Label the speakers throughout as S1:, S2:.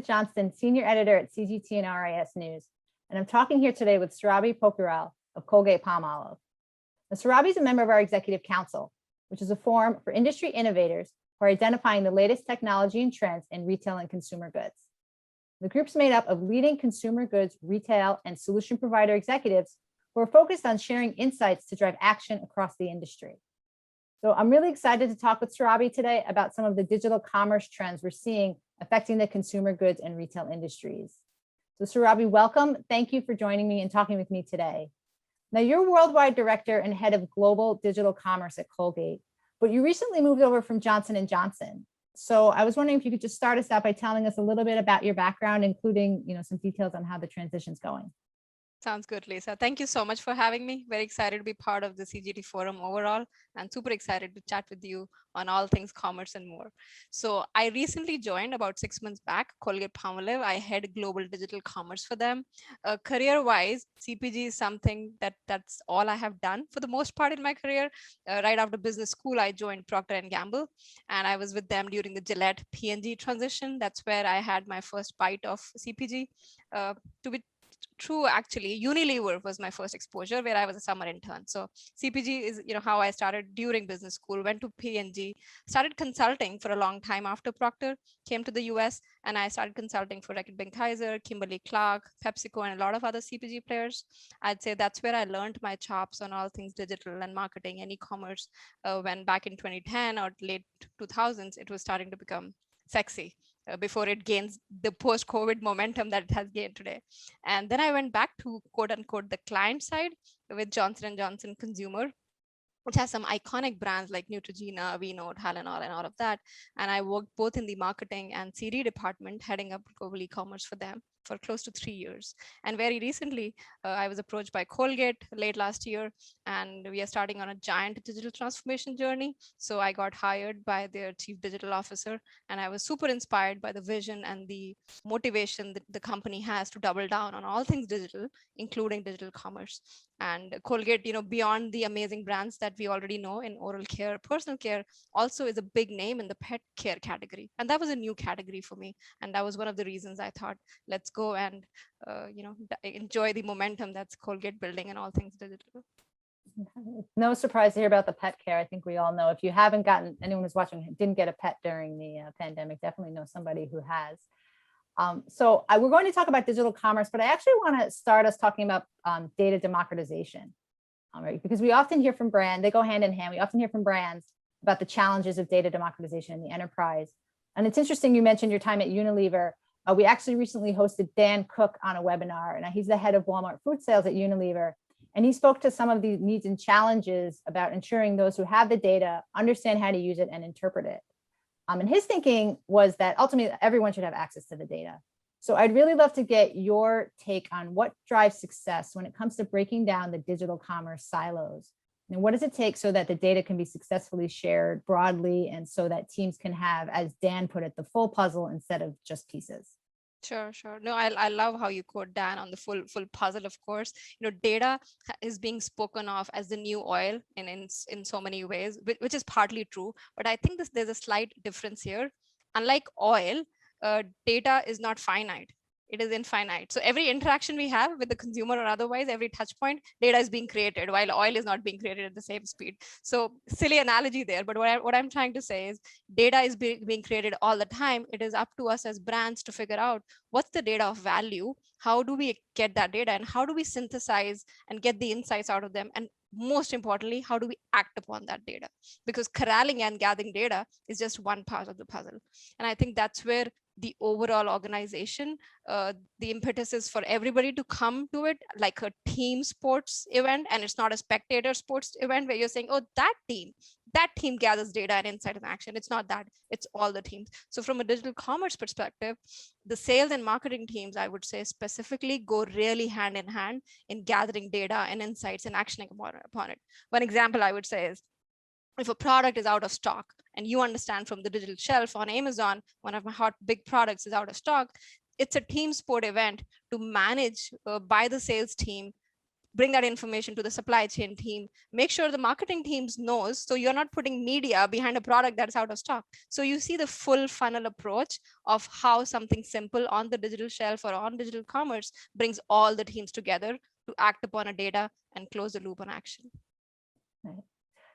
S1: Johnston, Senior Editor at CGT and RIS News, and I'm talking here today with Surabhi Pokhrel of Colgate-Palmolive. Now, Surabhi is a member of our Executive Council, which is a forum for industry innovators who are identifying the latest technology and trends in retail and consumer goods. The group's made up of leading consumer goods, retail, and solution provider executives who are focused on sharing insights to drive action across the industry. So I'm really excited to talk with Surabhi today about some of the digital commerce trends we're seeing affecting the consumer goods and retail industries. So Surabhi, welcome. Thank you for joining me and talking with me today. Now, you're worldwide director and head of global digital commerce at Colgate, but you recently moved over from Johnson & Johnson. So I was wondering if you could just start us out by telling us a little bit about your background, including some details on how the transition's going.
S2: Sounds good, Lisa. Thank you so much for having me. Very excited to be part of the CGT forum overall, and super excited to chat with you on all things commerce and more. So I recently joined about 6 months back, Colgate-Palmolive. I head global digital commerce for them. Career-wise, CPG is something that's all I have done for the most part in my career. Right after business school, I joined Procter & Gamble, and I was with them during the Gillette P&G transition. That's where I had my first bite of CPG. To be true, actually, Unilever was my first exposure, where I was a summer intern. So CPG is how I started during business school, went to P&G, started consulting for a long time after Procter, came to the US, and I started consulting for Reckitt Benckiser, Kimberly-Clark, PepsiCo, and a lot of other CPG players. I'd say that's where I learned my chops on all things digital and marketing and e-commerce, when back in 2010 or late 2000s, it was starting to become sexy. Before it gains the post-COVID momentum that it has gained today. And then I went back to quote unquote the client side with Johnson & Johnson Consumer, which has some iconic brands like Neutrogena, Vino, Tylenol, and all of that. And I worked both in the marketing and CD department, heading up global e-commerce for them for close to 3 years. And very recently, I was approached by Colgate late last year, and we are starting on a giant digital transformation journey. So I got hired by their chief digital officer, and I was super inspired by the vision and the motivation that the company has to double down on all things digital, including digital commerce. And Colgate, beyond the amazing brands that we already know in oral care, personal care, also is a big name in the pet care category. And that was a new category for me. And that was one of the reasons I thought, let's go and enjoy the momentum that's Colgate building and all things digital.
S1: No surprise to hear about the pet care. I think we all know, if you haven't gotten, anyone who's watching didn't get a pet during the pandemic, definitely know somebody who has. We're going to talk about digital commerce, but I actually want to start us talking about data democratization, right? Because we often hear from they go hand in hand. We often hear from brands about the challenges of data democratization in the enterprise. And it's interesting you mentioned your time at Unilever. We actually recently hosted Dan Cook on a webinar, and he's the head of Walmart food sales at Unilever. And he spoke to some of the needs and challenges about ensuring those who have the data understand how to use it and interpret it. And his thinking was that ultimately everyone should have access to the data. So I'd really love to get your take on what drives success when it comes to breaking down the digital commerce silos. And what does it take so that the data can be successfully shared broadly, and so that teams can have, as Dan put it, the full puzzle instead of just pieces?
S2: Sure. No, I love how you quote Dan on the full puzzle. Of course, data is being spoken of as the new oil in so many ways, which is partly true. But I think there's a slight difference here. Unlike oil, data is not finite. It is infinite. So every interaction we have with the consumer or otherwise, every touch point, data is being created, while oil is not being created at the same speed. So silly analogy there, but what I'm trying to say is data is being created all the time. It is up to us as brands to figure out what's the data of value, how do we get that data, and how do we synthesize and get the insights out of them, and most importantly, how do we act upon that data? Because corralling and gathering data is just one part of the puzzle. And I think that's where the overall organization, the impetus is for everybody to come to it like a team sports event, and it's not a spectator sports event where you're saying, oh, that team gathers data and insight and action. It's not that, it's all the teams. So from a digital commerce perspective, the sales and marketing teams, I would say specifically, go really hand in hand in gathering data and insights and actioning upon it. One example I would say is, if a product is out of stock and you understand from the digital shelf on Amazon, one of my hot big products is out of stock, it's a team sport event to manage by the sales team bring that information to the supply chain team, make sure the marketing teams knows, so you're not putting media behind a product that's out of stock. So you see the full funnel approach of how something simple on the digital shelf or on digital commerce brings all the teams together to act upon a data and close the loop on action.
S1: Right.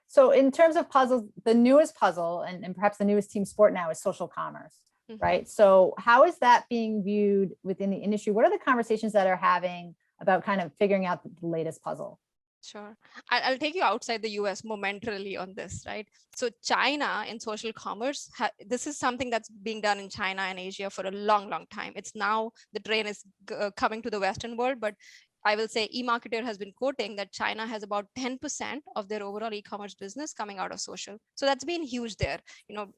S1: So in terms of puzzles, the newest puzzle and perhaps the newest team sport now is social commerce, right? So how is that being viewed within the industry? What are the conversations that are having about kind of figuring out the latest puzzle?
S2: Sure. I'll take you outside the US momentarily on this, right? So China in social commerce, this is something that's being done in China and Asia for a long, long time. It's now the train is coming to the Western world, but I will say eMarketer has been quoting that China has about 10% of their overall e-commerce business coming out of social. So that's been huge there.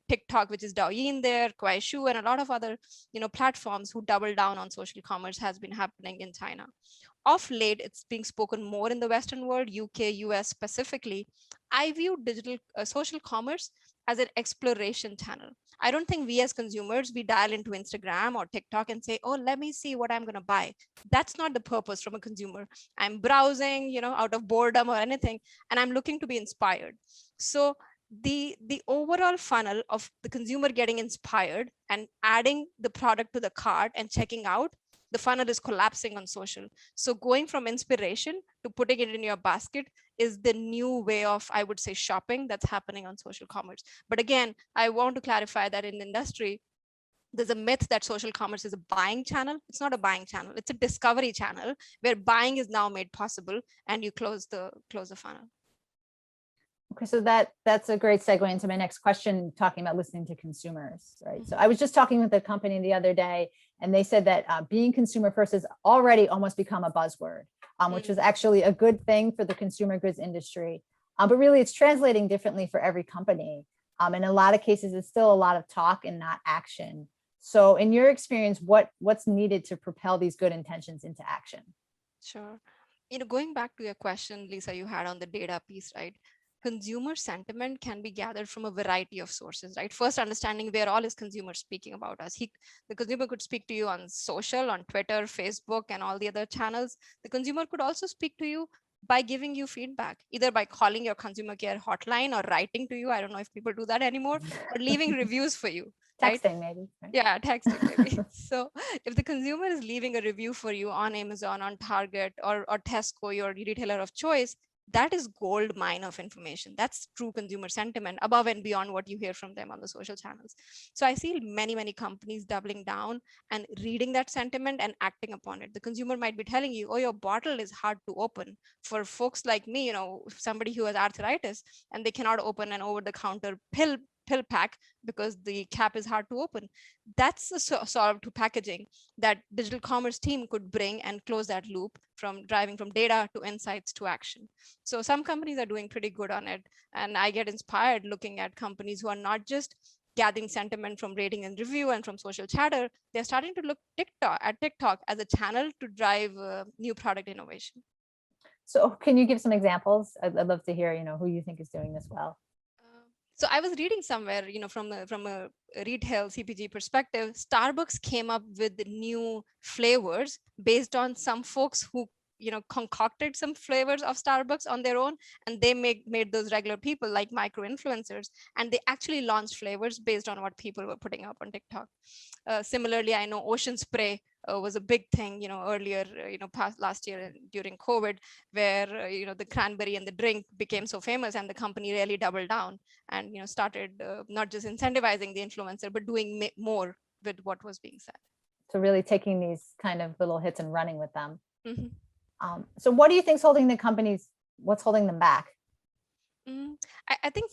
S2: TikTok, which is Douyin there, Kuaishou, and a lot of other, platforms who double down on social commerce has been happening in China. Of late, it's being spoken more in the Western world, UK, US specifically. I view digital social commerce as an exploration channel. I don't think we as consumers, we dial into Instagram or TikTok and say, oh, let me see what I'm going to buy. That's not the purpose from a consumer. I'm browsing, out of boredom or anything, and I'm looking to be inspired. So the overall funnel of the consumer getting inspired and adding the product to the cart and checking out, the funnel is collapsing on social. So going from inspiration to putting it in your basket is the new way of, I would say, shopping that's happening on social commerce. But again, I want to clarify that in the industry, there's a myth that social commerce is a buying channel. It's not a buying channel. It's a discovery channel where buying is now made possible and you close the funnel.
S1: Okay, so that's a great segue into my next question, talking about listening to consumers, right? So I was just talking with a company the other day, and they said that being consumer first has already almost become a buzzword, which is actually a good thing for the consumer goods industry. But really, it's translating differently for every company. In a lot of cases, it's still a lot of talk and not action. So in your experience, what's needed to propel these good intentions into action?
S2: Sure. Going back to your question, Lisa, you had on the data piece, right? Consumer sentiment can be gathered from a variety of sources, right? First, understanding where all is consumer speaking about us. The consumer could speak to you on social, on Twitter, Facebook, and all the other channels. The consumer could also speak to you by giving you feedback, either by calling your consumer care hotline or writing to you. I don't know if people do that anymore, but leaving reviews for you. Right?
S1: Texting maybe. Right?
S2: Yeah, texting maybe. So if the consumer is leaving a review for you on Amazon, on Target, or Tesco, your retailer of choice, that is gold mine of information. That's true consumer sentiment above and beyond what you hear from them on the social channels. So I see many, many companies doubling down and reading that sentiment and acting upon it. The consumer might be telling you, oh, your bottle is hard to open. For folks like me, somebody who has arthritis and they cannot open an over-the-counter pill pack because the cap is hard to open. That's a solve to packaging that digital commerce team could bring and close that loop from driving from data to insights to action. So some companies are doing pretty good on it. And I get inspired looking at companies who are not just gathering sentiment from rating and review and from social chatter. They're starting to look at TikTok as a channel to drive new product innovation.
S1: So can you give some examples? I'd love to hear, who you think is doing this well.
S2: So I was reading somewhere, from a retail CPG perspective, Starbucks came up with new flavors based on some folks who, concocted some flavors of Starbucks on their own, and they made those regular people like micro influencers, and they actually launched flavors based on what people were putting up on TikTok. Similarly, I know Ocean Spray was a big thing, earlier, past last year during COVID, where, the cranberry and the drink became so famous and the company really doubled down and, started not just incentivizing the influencer, but doing more with what was being said.
S1: So really taking these kind of little hits and running with them. So what do you think is holding the companies? What's holding them back?
S2: I think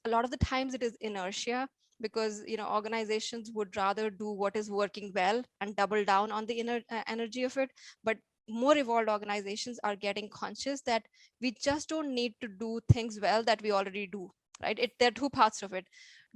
S2: a lot of the times it is inertia, because organizations would rather do what is working well and double down on the energy of it. But more evolved organizations are getting conscious that we just don't need to do things well that we already do, right? There are two parts of it: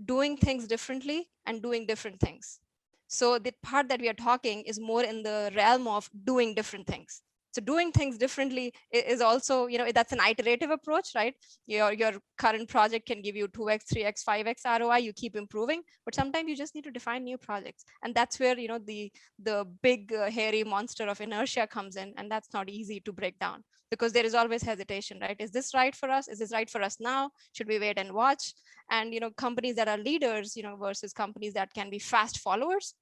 S2: doing things differently and doing different things. So the part that we are talking is more in the realm of doing different things. So doing things differently is also, that's an iterative approach, right? Your current project can give you 2x, 3x, 5x ROI. You keep improving, but sometimes you just need to define new projects. And that's where, the big hairy monster of inertia comes in. And that's not easy to break down, because there is always hesitation, right? Is this right for us? Is this right for us now? Should we wait and watch? And, companies that are leaders, versus companies that can be fast followers,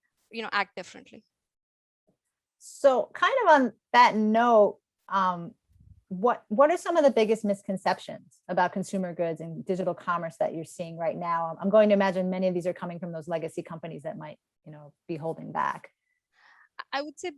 S2: act differently.
S1: So kind of on that note, what are some of the biggest misconceptions about consumer goods and digital commerce that you're seeing right now? I'm going to imagine many of these are coming from those legacy companies that might, be holding back.
S2: I would say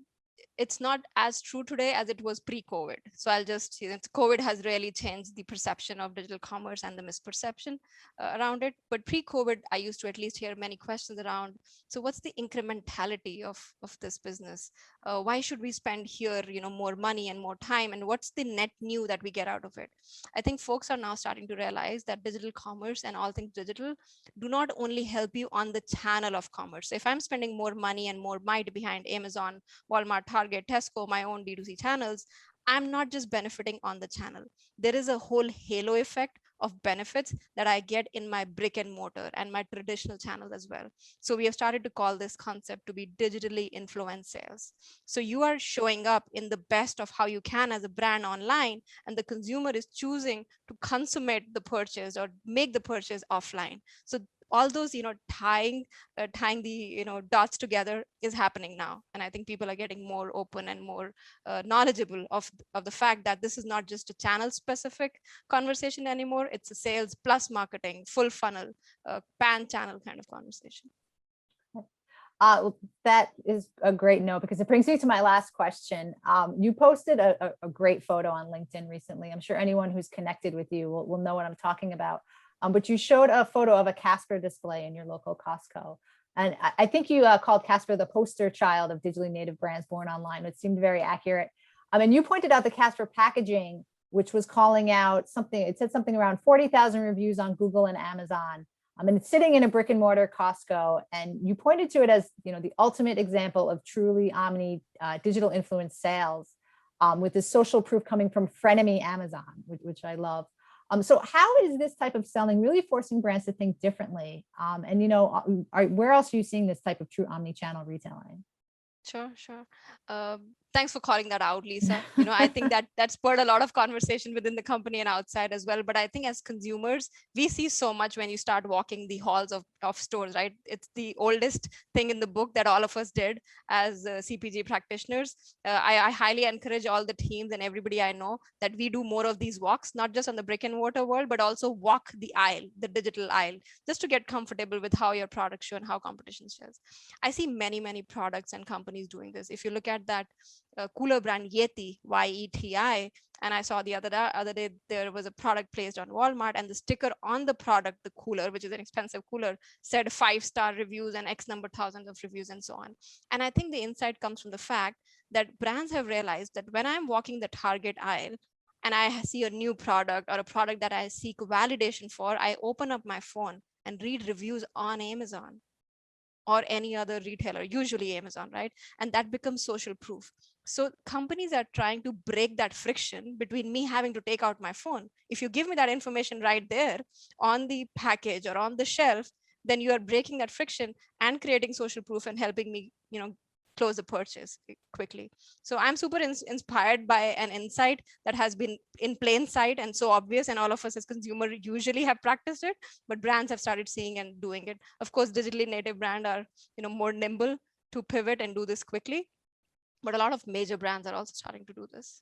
S2: it's not as true today as it was pre-COVID. So I'll just, COVID has really changed the perception of digital commerce and the misperception around it. But pre-COVID, I used to at least hear many questions around, so what's the incrementality of this business? Why should we spend here, more money and more time? And what's the net new that we get out of it? I think folks are now starting to realize that digital commerce and all things digital do not only help you on the channel of commerce. So if I'm spending more money and more might behind Amazon, Walmart, Target, Tesco, my own B2C channels, I'm not just benefiting on the channel. There is a whole halo effect of benefits that I get in my brick and mortar and my traditional channels as well. So we have started to call this concept to be digitally influenced sales. So you are showing up in the best of how you can as a brand online, and the consumer is choosing to consummate the purchase or make the purchase offline. So all those, tying the, dots together is happening now. And I think people are getting more open and more knowledgeable of the fact that this is not just a channel specific conversation anymore. It's a sales plus marketing, full funnel, pan channel kind of conversation.
S1: That is a great note, because it brings me to my last question. You posted a great photo on LinkedIn recently. I'm sure anyone who's connected with you will know what I'm talking about. But you showed a photo of a Casper display in your local Costco. And I think you called Casper the poster child of digitally native brands born online. It seemed very accurate. And you pointed out the Casper packaging, which was calling out something. It said something around 40,000 reviews on Google and Amazon. And it's sitting in a brick and mortar Costco. And you pointed to it as, the ultimate example of truly omni digital influence sales, with the social proof coming from frenemy Amazon, which I love. So how is this type of selling really forcing brands to think differently? And, where else are you seeing this type of true omni-channel retailing?
S2: Sure. Thanks for calling that out, Lisa. I think that spurred a lot of conversation within the company and outside as well. But I think as consumers, we see so much when you start walking the halls of stores, right? It's the oldest thing in the book that all of us did as CPG practitioners. I highly encourage all the teams and everybody I know that we do more of these walks, not just on the brick and mortar world, but also walk the aisle, the digital aisle, just to get comfortable with how your products show and how competition shares. I see many products and companies doing this. If you look at that cooler brand Yeti, YETI, and I saw the other day there was a product placed on Walmart, and the sticker on the product, the cooler, which is an expensive cooler, said 5-star reviews and X number thousands of reviews and so on. And I think the insight comes from the fact that brands have realized that when I'm walking the Target aisle and I see a new product or a product that I seek validation for, I open up my phone and read reviews on Amazon or any other retailer, usually Amazon, right? And that becomes social proof. So companies are trying to break that friction between me having to take out my phone. If you give me that information right there on the package or on the shelf, then you are breaking that friction and creating social proof and helping me, close the purchase quickly. So I'm super inspired by an insight that has been in plain sight and so obvious, and all of us as consumers usually have practiced it, but brands have started seeing and doing it. Of course, digitally native brand are more nimble to pivot and do this quickly, but a lot of major brands are also starting to do this.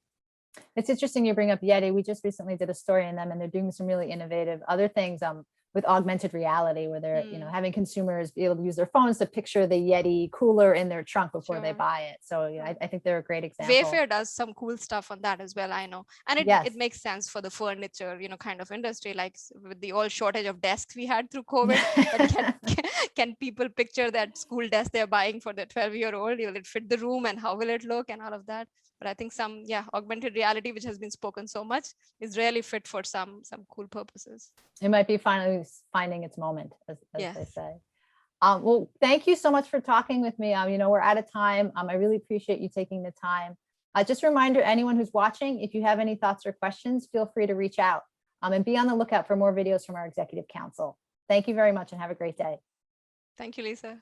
S1: It's interesting you bring up Yeti. We just recently did a story in them, and they're doing some really innovative other things. With augmented reality, where they're having consumers be able to use their phones to picture the Yeti cooler in their trunk before they buy it. So I think they're a great example.
S2: Wayfair does some cool stuff on that as well, I know. And it makes sense for the furniture, kind of industry, like with the old shortage of desks we had through COVID. Can people picture that school desk they're buying for their 12-year-old? Will it fit the room and how will it look and all of that? But I think some augmented reality, which has been spoken so much, is really fit for some cool purposes.
S1: It might be finally finding its moment, as they say. Well, thank you so much for talking with me. We're out of time. I really appreciate you taking the time. Just a reminder, anyone who's watching, if you have any thoughts or questions, feel free to reach out, and be on the lookout for more videos from our executive council. Thank you very much and have a great day.
S2: Thank you, Lisa.